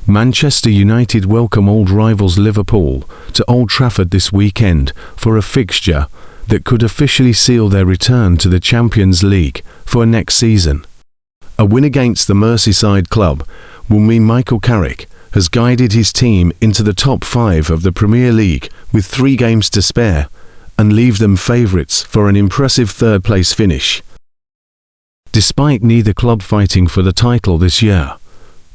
Manchester United welcome old rivals Liverpool to Old Trafford this weekend for a fixture that could officially seal their return to the Champions League for next season. A win against the Merseyside club will mean Michael Carrick has guided his team into the top 5 of the Premier League with 3 games to spare and leave them favourites for an impressive third-place finish. Despite neither club fighting for the title this year,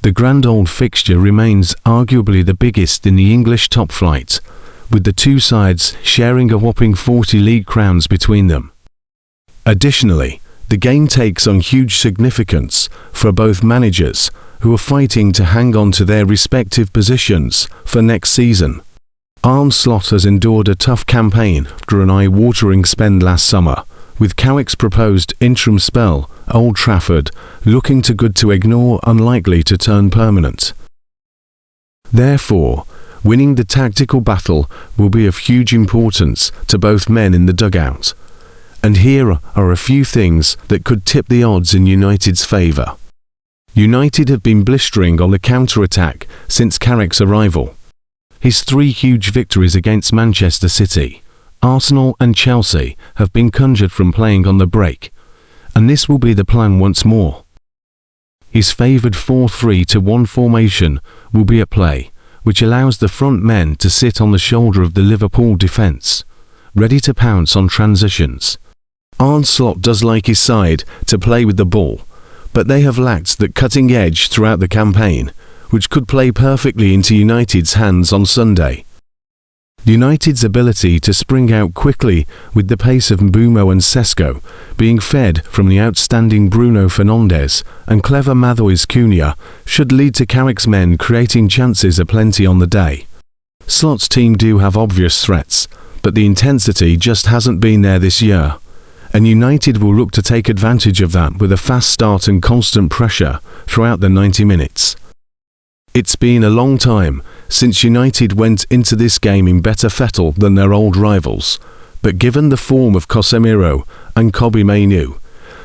the grand old fixture remains arguably the biggest in the English top flight, with the two sides sharing a whopping 40 league crowns between them. Additionally, the game takes on huge significance for both managers who are fighting to hang on to their respective positions for next season. Arne Slot has endured a tough campaign after an eye-watering spend last summer, with Carrick's proposed interim spell at Old Trafford looking too good to ignore, unlikely to turn permanent. Therefore, winning the tactical battle will be of huge importance to both men in the dugout. And here are a few things that could tip the odds in United's favour. United have been blistering on the counter-attack since Carrick's arrival. His 3 huge victories against Manchester City, Arsenal and Chelsea have been conjured from playing on the break, and this will be the plan once more. His favoured 4-3-1 formation will be at play, which allows the front men to sit on the shoulder of the Liverpool defence, ready to pounce on transitions. Arne Slot does like his side to play with the ball, but they have lacked that cutting edge throughout the campaign, which could play perfectly into United's hands on Sunday. United's ability to spring out quickly with the pace of Bruno and Sesko being fed from the outstanding Bruno Fernandes and clever Matheus Cunha should lead to Carrick's men creating chances aplenty on the day. Slot's team do have obvious threats, but the intensity just hasn't been there this year, and United will look to take advantage of that with a fast start and constant pressure throughout the 90 minutes. It's been a long time since United went into this game in better fettle than their old rivals, but given the form of Casemiro and Kobbie Mainoo,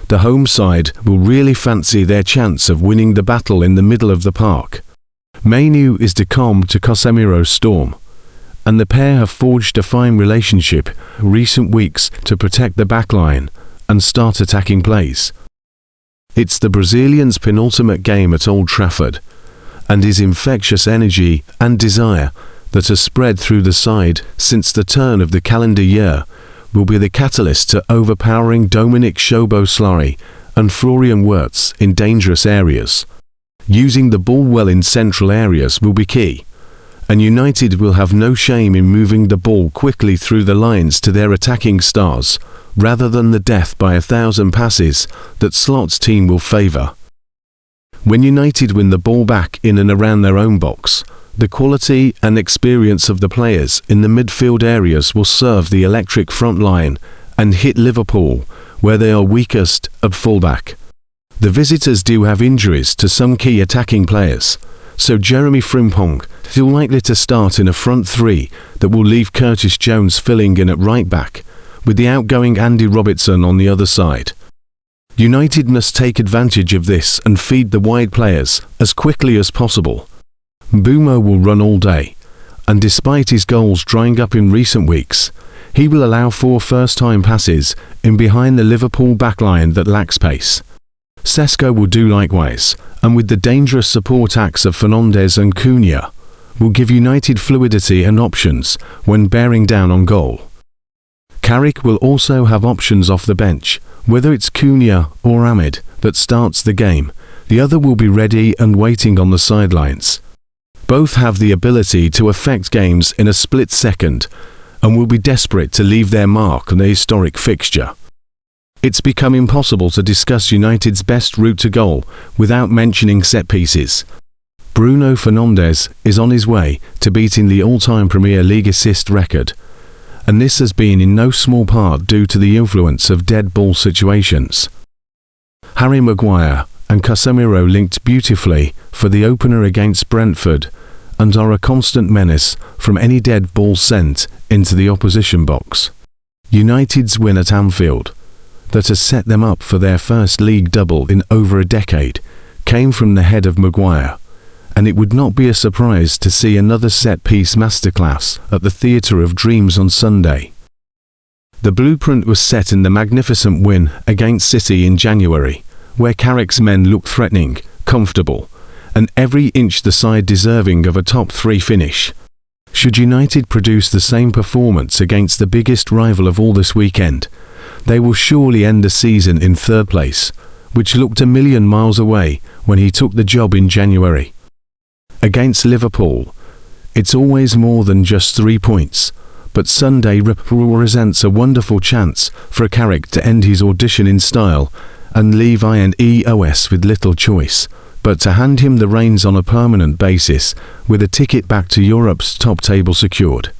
the home side will really fancy their chance of winning the battle in the middle of the park. Mainoo is to calm to Casemiro's storm, and the pair have forged a fine relationship in recent weeks to protect the backline and start attacking plays. It's the Brazilian's penultimate game at Old Trafford, and his infectious energy and desire that has spread through the side since the turn of the calendar year will be the catalyst to overpowering Dominic Szoboszlai and Florian Wirtz in dangerous areas. Using the ball well in central areas will be key, and United will have no shame in moving the ball quickly through the lines to their attacking stars, rather than the death by 1,000 passes that Slot's team will favour. When United win the ball back in and around their own box, the quality and experience of the players in the midfield areas will serve the electric front line and hit Liverpool where they are weakest at fullback. The visitors do have injuries to some key attacking players, so Jeremy Frimpong is likely to start in a front 3 that will leave Curtis Jones filling in at right back, with the outgoing Andy Robertson on the other side. United must take advantage of this and feed the wide players as quickly as possible. Bruno will run all day, and despite his goals drying up in recent weeks, he will allow 4 first-time passes in behind the Liverpool backline that lacks pace. Sesko will do likewise, and with the dangerous support acts of Fernandes and Cunha, will give United fluidity and options when bearing down on goal. Carrick will also have options off the bench. Whether it's Cunha or Ahmed that starts the game, the other will be ready and waiting on the sidelines. Both have the ability to affect games in a split second and will be desperate to leave their mark on the historic fixture. It's become impossible to discuss United's best route to goal without mentioning set pieces. Bruno Fernandes is on his way to beating the all-time Premier League assist record, and this has been in no small part due to the influence of dead ball situations. Harry Maguire and Casemiro linked beautifully for the opener against Brentford and are a constant menace from any dead ball sent into the opposition box. United's win at Anfield, that has set them up for their first league double in over a decade, came from the head of Maguire, and it would not be a surprise to see another set-piece masterclass at the Theatre of Dreams on Sunday. The blueprint was set in the magnificent win against City in January, where Carrick's men looked threatening, comfortable, and every inch the side deserving of a top-3 finish. Should United produce the same performance against the biggest rival of all this weekend, they will surely end the season in 3rd place, which looked a million miles away when he took the job in January. Against Liverpool, it's always more than just 3 points, but Sunday represents a wonderful chance for Carrick to end his audition in style and leave INEOS with little choice but to hand him the reins on a permanent basis, with a ticket back to Europe's top table secured.